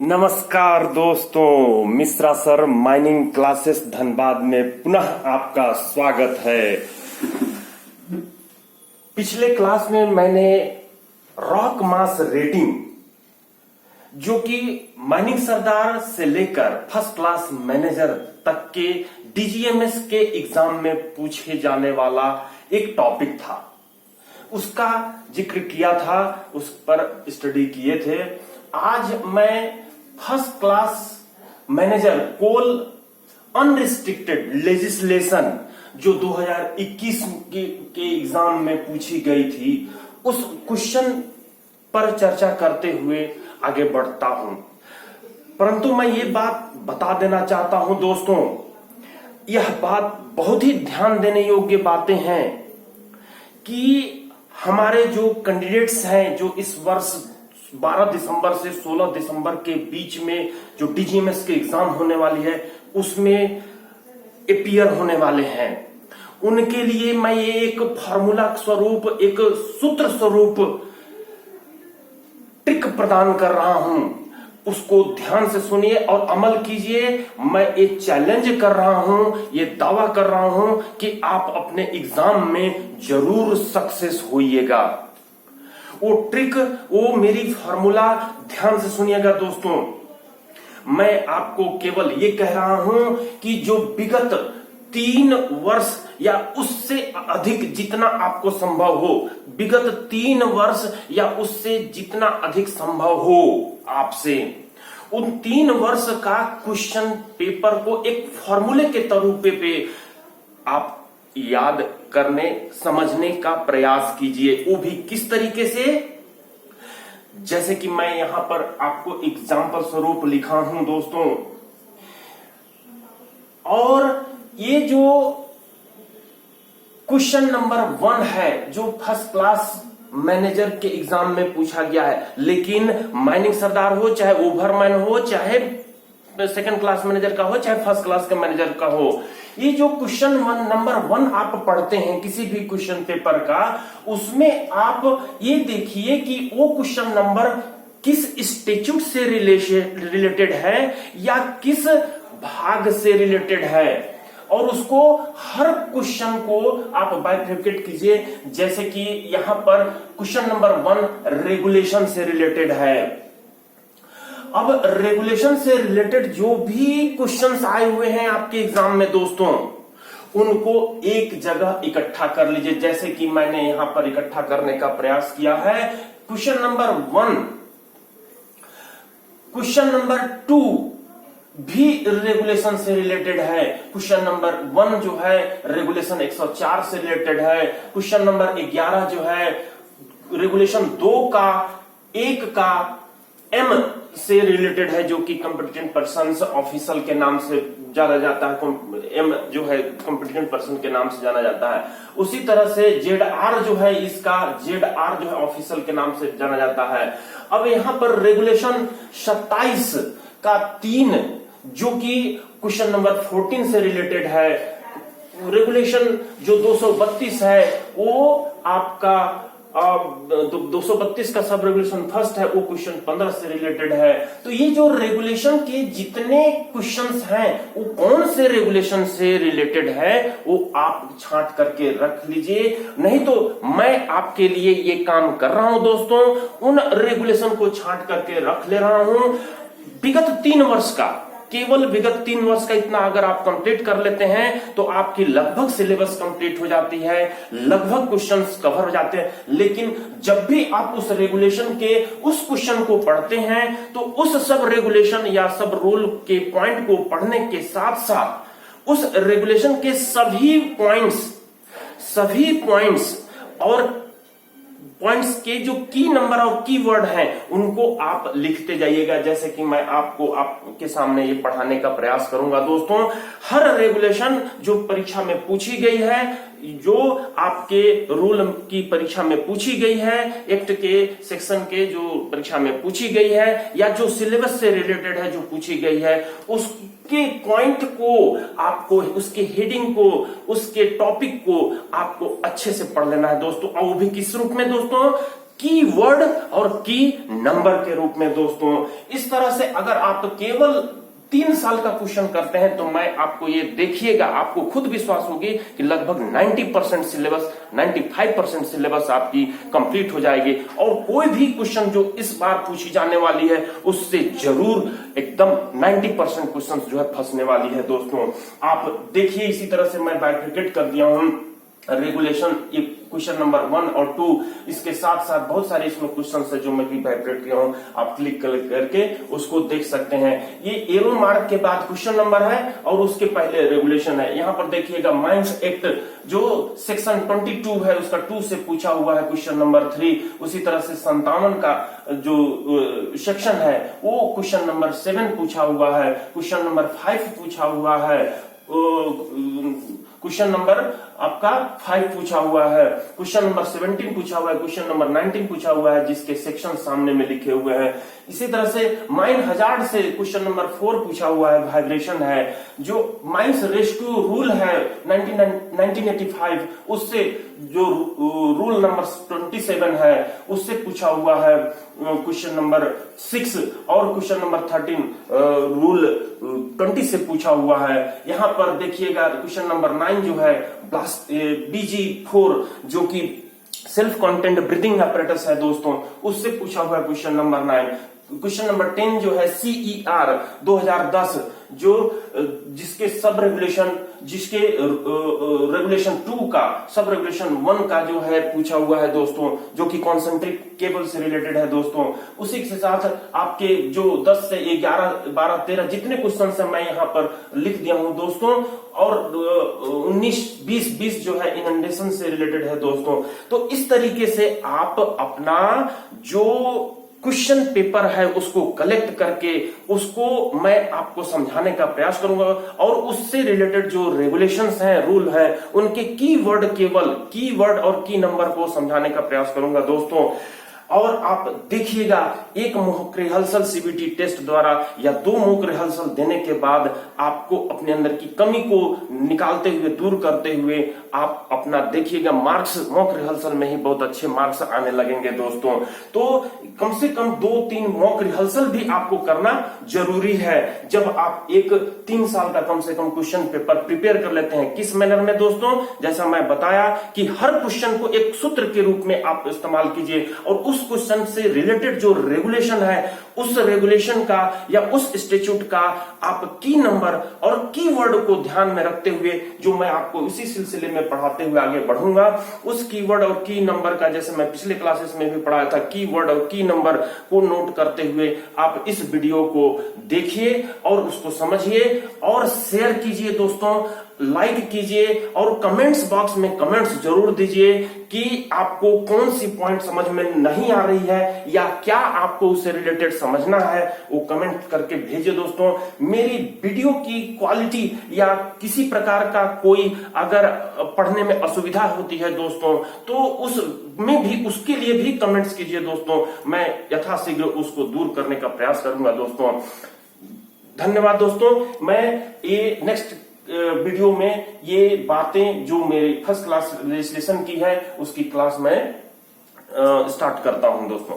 नमस्कार दोस्तों, Mishra sir mining classes Dhanbad में पुनः आपका स्वागत है। पिछले क्लास में मैंने रॉक मास रेटिंग जो कि माइनिंग सरदार से लेकर फर्स्ट क्लास मैनेजर तक के डीजीएमएस के एग्जाम में पूछे जाने वाला एक टॉपिक था, उसका जिक्र किया था, उस पर स्टडी किए थे। आज मैं फर्स्ट क्लास मैनेजर कोल अनरिस्ट्रिक्टेड लेजिस्लेशन जो 2021 के एग्जाम में पूछी गई थी, उस क्वेश्चन पर चर्चा करते हुए आगे बढ़ता हूं। परंतु मैं ये बात बता देना चाहता हूं दोस्तों, यह बात बहुत ही ध्यान देने योग्य बातें हैं कि हमारे जो कैंडिडेट्स हैं जो इस वर्ष 12 दिसंबर से 16 दिसंबर के बीच में जो डीजीएमएस के एग्जाम होने वाली है उसमें अपीयर होने वाले हैं, उनके लिए मैं ये एक फॉर्मूला स्वरूप, एक सूत्र स्वरूप ट्रिक प्रदान कर रहा हूं। उसको ध्यान से सुनिए और अमल कीजिए। मैं एक चैलेंज कर रहा हूं, ये दावा कर रहा हूं कि आप अपने एग्जाम में जरूर सक्सेस होइएगा। वो ट्रिक, वो मेरी फॉर्मूला ध्यान से सुनिएगा दोस्तों। मैं आपको केवल ये कह रहा हूं कि जो विगत 3 वर्ष या उससे अधिक जितना आपको संभव हो, विगत 3 वर्ष या उससे जितना अधिक संभव हो आपसे, उन 3 वर्ष का क्वेश्चन पेपर को एक फॉर्मूले के तरीके पे आप याद करने समझने का प्रयास कीजिए। वो भी किस तरीके से, जैसे कि मैं यहां पर आपको एग्जाम्पल स्वरूप लिखा हूं दोस्तों। और ये जो क्वेश्चन नंबर 1 है जो फर्स्ट क्लास मैनेजर के एग्जाम में पूछा गया है, लेकिन माइनिंग सरदार हो, चाहे ओवरमैन हो, चाहे सेकंड क्लास मैनेजर का हो, चाहे फर्स्ट क्लास के मैनेजर का हो, ये जो क्वेश्चन नंबर 1 आप पढ़ते हैं किसी भी क्वेश्चन पेपर का, उसमें आप ये देखिए कि वो क्वेश्चन नंबर किस स्टैट्यूट से रिलेटेड है या किस भाग से रिलेटेड है, और उसको हर क्वेश्चन को आप बाइफरकेट कीजिए। जैसे कि यहां पर क्वेश्चन नंबर 1 रेगुलेशन से रिलेटेड है। अब रेगुलेशन से रिलेटेड जो भी क्वेश्चंस आए हुए हैं आपके एग्जाम में दोस्तों, उनको एक जगह इकट्ठा कर लीजिए, जैसे कि मैंने यहां पर इकट्ठा करने का प्रयास किया है। क्वेश्चन नंबर 1, क्वेश्चन नंबर 2 भी रेगुलेशन से रिलेटेड है। क्वेश्चन नंबर 1 जो है रेगुलेशन 104 से रिलेटेड है। क्वेश्चन नंबर 11 जो है रेगुलेशन 2 का 1 का एम से रिलेटेड है, जो कि कॉम्पिटेंट पर्सन ऑफिसर के नाम से जाना जाता है। एम जो है कॉम्पिटेंट पर्सन के नाम से जाना जाता है। उसी तरह से ZR जो है, इसका ZR जो है ऑफिसर के नाम से जाना जाता है। अब यहां पर रेगुलेशन 27 का 3 जो कि क्वेश्चन नंबर 14 से रिलेटेड है। रेगुलेशन जो 232 है वो आपका 232 का सब रेगुलेशन फर्स्ट है, वो क्वेश्चन 15 से रिलेटेड है। तो ये जो रेगुलेशन के जितने क्वेश्चंस हैं वो कौन से रेगुलेशन से रिलेटेड है वो आप छांट करके रख लीजिए। नहीं तो मैं आपके लिए ये काम कर रहा हूं दोस्तों, उन रेगुलेशन को छांट करके रख ले रहा हूं। विगत 3 वर्ष का, केवल विगत 3 वर्ष का इतना अगर आप कंप्लीट कर लेते हैं तो आपकी लगभग सिलेबस कंप्लीट हो जाती है, लगभग क्वेश्चंस कवर हो जाते हैं। लेकिन जब भी आप उस रेगुलेशन के उस क्वेश्चन को पढ़ते हैं तो उस सब रेगुलेशन या सब रूल के पॉइंट को पढ़ने के साथ साथ उस रेगुलेशन के सभी पॉइंट्स और पॉइंट्स के जो की नंबर और की वर्ड हैं उनको आप लिखते जाइएगा, जैसे कि मैं आपको आपके सामने ये पढ़ाने का प्रयास करूंगा दोस्तों। हर रेगुलेशन जो परीक्षा में पूछी गई है, जो आपके रूल की परीक्षा में पूछी गई है, एक्ट के सेक्शन के जो परीक्षा में पूछी गई है, या जो सिलेबस से रिलेटेड है जो पूछी गई है, उसके पॉइंट को आपको, उसके हेडिंग को, उसके टॉपिक को आपको अच्छे से पढ़ लेना है दोस्तों। और वो भी किस रूप में दोस्तों, कीवर्ड और की नंबर के रूप में दोस्तों। इस तरह से अगर आप केवल 3 साल का क्वेश्चन करते हैं तो मैं आपको ये देखिएगा, आपको खुद विश्वास होगी कि लगभग 90% सिलेबस, 95% सिलेबस आपकी कंप्लीट हो जाएगी और कोई भी क्वेश्चन जो इस बार पूछी जाने वाली है उससे जरूर एकदम 90% क्वेश्चन जो है फंसने वाली है दोस्तों। आप देखिए, इसी तरह से मैं बाइफरकेट कर दिया हूं रेगुलेशन, ये क्वेश्चन नंबर 1 और 2, इसके साथ साथ बहुत सारे इसमें क्वेश्चन है जो मैं भी बाइफरकेट किया हूं, आप क्लिक करके उसको देख सकते हैं। ये एरो मार्क के बाद क्वेश्चन नंबर है और उसके पहले रेगुलेशन है। यहां पर देखिएगा माइंस एक्ट जो सेक्शन 22 है उसका 2 से पूछा हुआ है क्वेश्चन नंबर 3। उसी तरह से 57 का जो सेक्शन है वो क्वेश्चन नंबर 7 पूछा हुआ है, क्वेश्चन नंबर 5 पूछा हुआ है, क्वेश्चन नंबर आपका 5 पूछा हुआ है, क्वेश्चन नंबर 17 पूछा हुआ है, क्वेश्चन नंबर 19 पूछा हुआ है जिसके सेक्शन सामने में लिखे हुए हैं। इसी तरह से माइन हजार्ड से क्वेश्चन नंबर 4 पूछा हुआ है, वाइब्रेशन है। जो माइंस रेस्क्यू रूल है 1985 उससे जो रूल नंबर 27 है उससे पूछा हुआ है क्वेश्चन नंबर 6 और क्वेश्चन नंबर 13 रूल 20 से पूछा हुआ है। यहां पर देखिएगा क्वेश्चन नंबर 9 जो है BG4 जो कि सेल्फ कंटेंट ब्रीदिंग apparatus है दोस्तों, उससे पूछा हुआ है क्वेश्चन नंबर 9। क्वेश्चन नंबर 10 जो है CER 2010 जो जिसके सब रेगुलेशन, जिसके रेगुलेशन 2 का सब रेगुलेशन 1 का जो है पूछा हुआ है दोस्तों, जो कि कॉन्सेंट्रिक केबल से रिलेटेड है दोस्तों। उसी के साथ आपके जो 10 से 11 12 13 जितने क्वेश्चन है मैं यहाँ पर लिख दिया हूं दोस्तों, और 19 20 जो है इनंडेशन से रिलेटेड है दोस्तों। तो इस तरीके से आप अपना जो क्वेश्चन पेपर है उसको कलेक्ट करके उसको मैं आपको समझाने का प्रयास करूंगा और उससे रिलेटेड जो रेगुलेशंस हैं, रूल है, उनके कीवर्ड, केवल कीवर्ड और की नंबर को समझाने का प्रयास करूंगा दोस्तों। और आप देखिएगा, एक मॉक रिहर्सल सीबीटी टेस्ट द्वारा या 2 मॉक रिहर्सल देने के बाद आपको अपने अंदर की कमी को निकालते हुए, दूर करते हुए आप अपना देखिएगा मार्क्स मॉक रिहर्सल में ही बहुत अच्छे मार्क्स आने लगेंगे दोस्तों। तो कम से कम 2-3 मॉक रिहर्सल भी आपको करना जरूरी है जब आप एक 3 साल का कम से कम क्वेश्चन पेपर प्रिपेयर कर लेते हैं। किस मैनर में दोस्तों? जैसा मैं बताया कि हर क्वेश्चन को एक सूत्र के रूप में आप इस्तेमाल कीजिए और उस क्वेश्चन से रिलेटेड जो रेगुलेशन है उस रेगुलेशन का या उस स्टैट्यूट का आप की नंबर और कीवर्ड को ध्यान में रखते हुए, जो मैं आपको इसी सिलसिले में पढ़ाते हुए आगे बढ़ूंगा, उस कीवर्ड और की नंबर का, जैसे मैं पिछले क्लासेस में भी पढ़ाया था, कीवर्ड और की नंबर को नोट करते हुए आप इस वीडियो को देखिए और उसको समझिए और शेयर कीजिए दोस्तों, लाइक कीजिए और कमेंट्स बॉक्स में कमेंट्स जरूर दीजिए कि आपको कौन सी पॉइंट समझ में नहीं आ रही है या क्या आपको उससे रिलेटेड समझना है, वो कमेंट करके भेजिए दोस्तों। मेरी वीडियो की क्वालिटी या किसी प्रकार का कोई अगर पढ़ने में असुविधा होती है दोस्तों तो उसमें भी, उसके लिए भी कमेंट्स कीजिए दोस्तों, मैं यथाशीघ्र उसको दूर करने का प्रयास करूंगा दोस्तों। धन्यवाद दोस्तों। मैं ये नेक्स्ट वीडियो में ये बातें जो मेरी फर्स्ट क्लास रजिस्ट्रेशन की है उसकी क्लास में स्टार्ट करता हूं दोस्तों।